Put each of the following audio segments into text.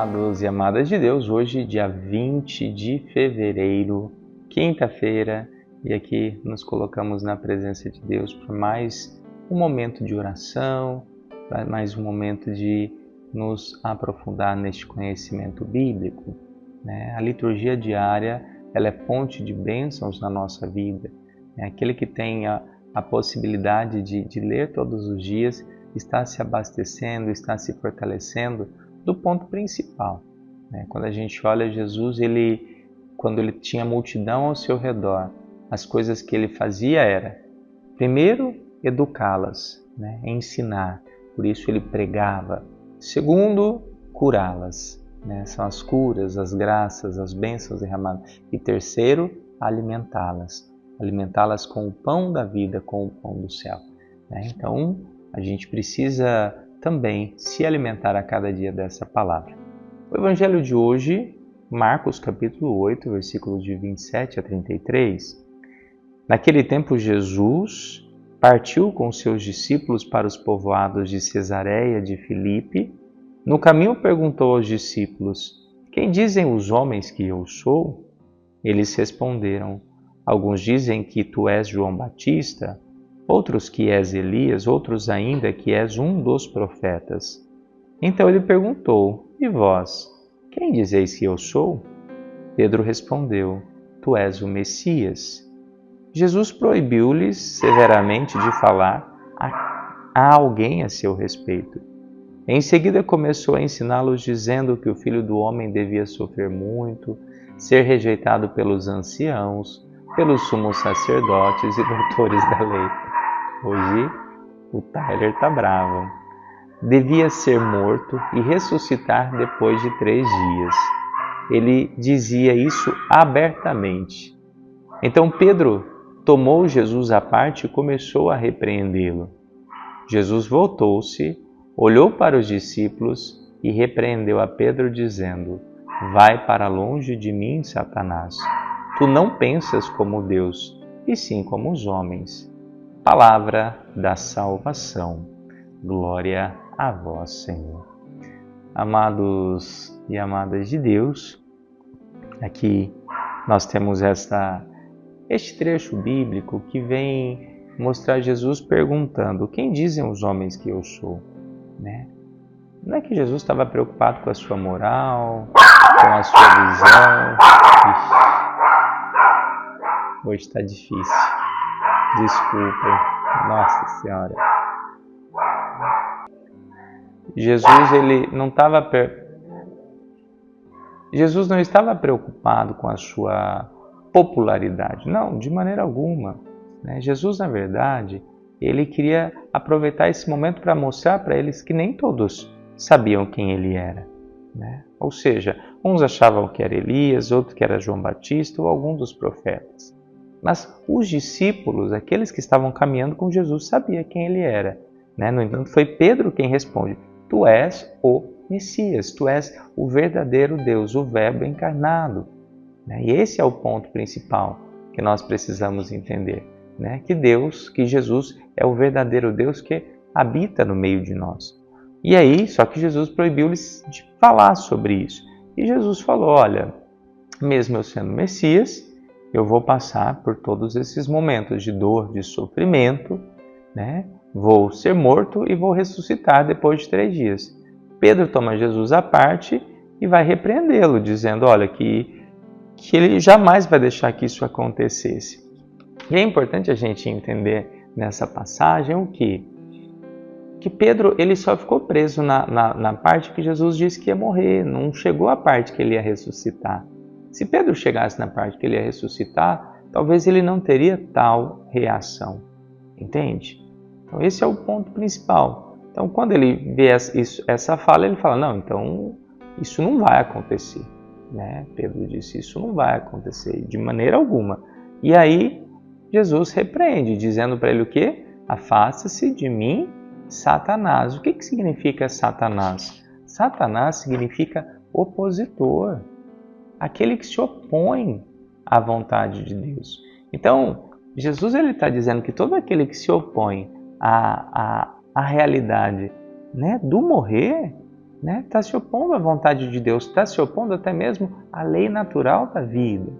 Amados e amadas de Deus, hoje dia 20 de fevereiro, quinta-feira, e aqui nos colocamos na presença de Deus por mais um momento de oração, mais um momento de nos aprofundar neste conhecimento bíblico. A liturgia diária ela é fonte de bênçãos na nossa vida. Aquele que tem a possibilidade de ler todos os dias está se abastecendo, está se fortalecendo do ponto principal. Quando a gente olha Jesus, quando ele tinha multidão ao seu redor, as coisas que ele fazia era, primeiro, educá-las, ensinar, por isso ele pregava. Segundo, curá-las, são as curas, as graças, as bênçãos derramadas. E terceiro, alimentá-las, alimentá-las com o pão da vida, com o pão do céu. Então, a gente precisa também se alimentar a cada dia dessa palavra. O evangelho de hoje, Marcos capítulo 8, versículos de 27 a 33. Naquele tempo Jesus partiu com seus discípulos para os povoados de Cesareia de Filipe. No caminho perguntou aos discípulos: quem dizem os homens que eu sou? Eles responderam: alguns dizem que tu és João Batista, outros que és Elias, outros ainda que és um dos profetas. Então ele perguntou: e vós, quem dizeis que eu sou? Pedro respondeu: tu és o Messias. Jesus proibiu-lhes severamente de falar a alguém a seu respeito. Em seguida começou a ensiná-los dizendo que o Filho do Homem devia sofrer muito, ser rejeitado pelos anciãos, pelos sumos sacerdotes e doutores da lei. Hoje o Tyler tá bravo. Devia ser morto e ressuscitar depois de 3 dias. Ele dizia isso abertamente. Então Pedro tomou Jesus à parte e começou a repreendê-lo. Jesus voltou-se, olhou para os discípulos e repreendeu a Pedro dizendo: vai para longe de mim, Satanás. Tu não pensas como Deus, e sim como os homens. Palavra da salvação. Glória a vós, Senhor. Amados e amadas de Deus, aqui nós temos este trecho bíblico que vem mostrar Jesus perguntando: quem dizem os homens que eu sou? Não é que Jesus estava preocupado com a sua moral, com a sua visão. Hoje está difícil. Desculpem. Nossa Senhora. Jesus não estava preocupado com a sua popularidade. Não, de maneira alguma. Jesus, na verdade, ele queria aproveitar esse momento para mostrar para eles que nem todos sabiam quem ele era. Ou seja, uns achavam que era Elias, outros que era João Batista ou algum dos profetas. Mas os discípulos, aqueles que estavam caminhando com Jesus, sabiam quem ele era. No entanto, foi Pedro quem responde: tu és o Messias, tu és o verdadeiro Deus, o Verbo encarnado. E esse é o ponto principal que nós precisamos entender. Que Jesus é o verdadeiro Deus que habita no meio de nós. E aí, só que Jesus proibiu-lhes de falar sobre isso. E Jesus falou: olha, mesmo eu sendo Messias, eu vou passar por todos esses momentos de dor, de sofrimento, vou ser morto e vou ressuscitar depois de 3 dias. Pedro toma Jesus à parte e vai repreendê-lo, dizendo, olha, que ele jamais vai deixar que isso acontecesse. E é importante a gente entender nessa passagem o quê? Que Pedro ele só ficou preso na parte que Jesus disse que ia morrer, não chegou à parte que ele ia ressuscitar. Se Pedro chegasse na parte que ele ia ressuscitar, talvez ele não teria tal reação. Entende? Então esse é o ponto principal. Então quando ele vê essa fala, ele fala, não, então isso não vai acontecer. Pedro disse, isso não vai acontecer de maneira alguma. E aí Jesus repreende, dizendo para ele o quê? Afasta-se de mim, Satanás. O que significa Satanás? Satanás significa opositor. Aquele que se opõe à vontade de Deus. Então, Jesus está dizendo que todo aquele que se opõe à realidade do morrer, né? Está se opondo à vontade de Deus, está se opondo até mesmo à lei natural da vida,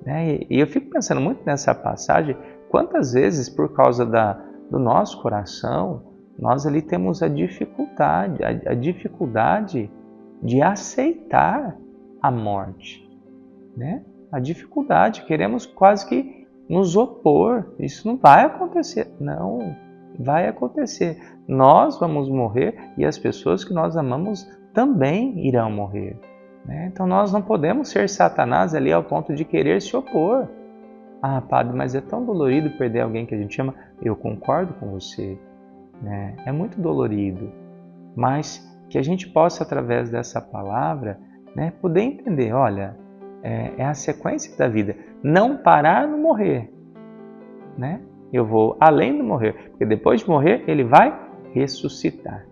né? E eu fico pensando muito nessa passagem, quantas vezes por causa do nosso coração, nós ali temos a dificuldade de aceitar a morte, né? A dificuldade, queremos quase que nos opor, isso não vai acontecer, não vai acontecer. Nós vamos morrer e as pessoas que nós amamos também irão morrer, né? Então nós não podemos ser Satanás ali ao ponto de querer se opor. Ah, padre, mas é tão dolorido perder alguém que a gente ama. Eu concordo com você, né? É muito dolorido, mas que a gente possa, através dessa palavra, né, poder entender, olha, é a sequência da vida. Não parar no morrer, né? Eu vou além do morrer, porque depois de morrer ele vai ressuscitar.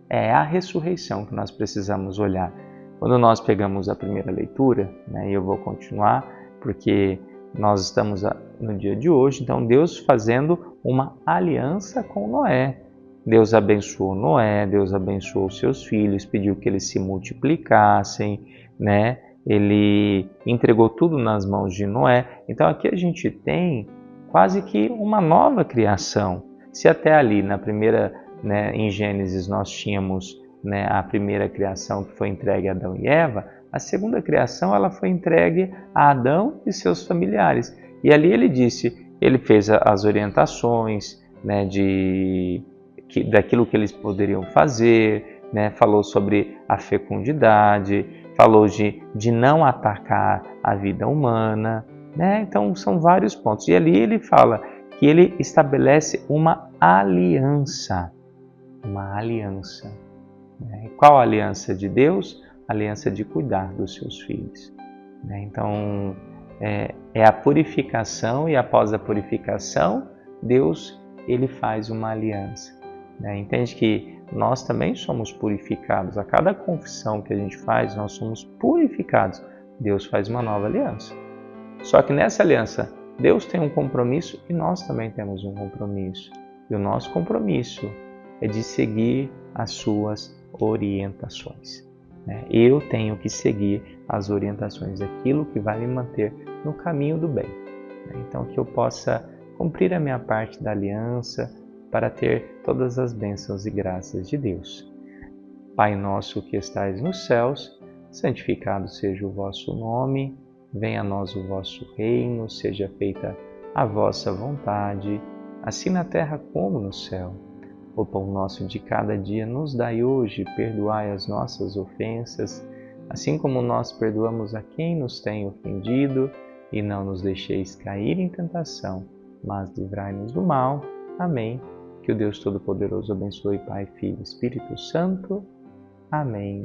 É a ressurreição que nós precisamos olhar. Quando nós pegamos a primeira leitura, né, e eu vou continuar, porque nós estamos no dia de hoje, então Deus fazendo uma aliança com Noé. Deus abençoou Noé, Deus abençoou seus filhos, pediu que eles se multiplicassem, né? Ele entregou tudo nas mãos de Noé. Então aqui a gente tem quase que uma nova criação. Se até ali na primeira, né, em Gênesis nós tínhamos, né, a primeira criação que foi entregue a Adão e Eva, a segunda criação ela foi entregue a Adão e seus familiares. E ali ele disse, ele fez as orientações, né, daquilo que eles poderiam fazer, né, falou sobre a fecundidade, falou de não atacar a vida humana, né? Então são vários pontos. E ali ele fala que ele estabelece uma aliança. Uma aliança. Né? Qual a aliança de Deus? A aliança de cuidar dos seus filhos. Né? Então é a purificação e após a purificação, Deus ele faz uma aliança. Né? Entende que nós também somos purificados. A cada confissão que a gente faz, nós somos purificados. Deus faz uma nova aliança. Só que nessa aliança, Deus tem um compromisso e nós também temos um compromisso. E o nosso compromisso é de seguir as suas orientações. Eu tenho que seguir as orientações daquilo que vai me manter no caminho do bem. Então, que eu possa cumprir a minha parte da aliança para ter todas as bênçãos e graças de Deus. Pai nosso que estais nos céus, santificado seja o vosso nome, venha a nós o vosso reino, seja feita a vossa vontade, assim na terra como no céu. O pão nosso de cada dia nos dai hoje, perdoai as nossas ofensas, assim como nós perdoamos a quem nos tem ofendido, e não nos deixeis cair em tentação, mas livrai-nos do mal. Amém. Que o Deus Todo-Poderoso abençoe Pai, Filho e Espírito Santo. Amém.